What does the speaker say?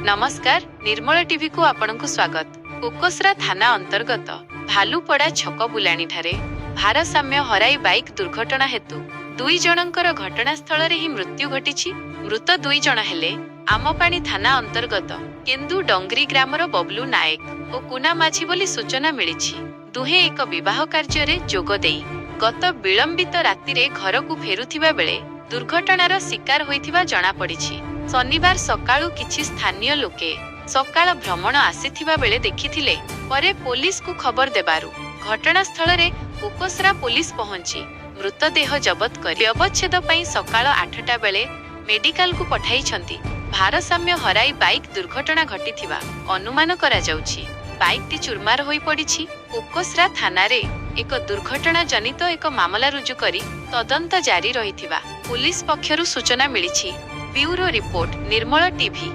नमस्कार निर्मल टीवी को आपनकु स्वागत। कोकोसरा थाना अंतर्गत भालुपड़ा छक बुलाणी ठारे भारसाम्य हराई बाइक दुर्घटना हेतु 2 जनकर घटनास्थल रे ही मृत्यु घटिछि। मृत 2 जन हेले आमपाणी थाना अंतर्गत केन्दु डंगरी ग्रामर बबलू नायक और कुना माझी बोली सूचना मिलिछि। दुहे एक विवाह कार्य रे जोग देई गत विलंबित राति रे घर को फेरुथिबा बेले दुर्घटनार शिकार होइथिबा जणा पड़िछि। शनिवार सकाळु किछि स्थानीय लोके सकाळ भ्रमण आसीथिबा बेले देखिथिले। परे पुलिस को खबर देबारु घटनास्थल रे कोकोसरा पुलिस पहुंची मृतदेह जबत कर व्यवच्छेद पई सकाळ 8टा बेले मेडिकल को पठाइछंती। भारसाम्य हराई बाइक दुर्घटना घटिथिबा अनुमान करा जाउछि। बाइक टी चुरमार होई पड़िछि। कोकोसरा थाना रे एक दुर्घटना जनित एक मामला रुजु करी तदंत जारी रहिथिबा पुलिस पक्षरु सूचना मिलिछि। ब्यूरो रिपोर्ट निर्मल टीवी।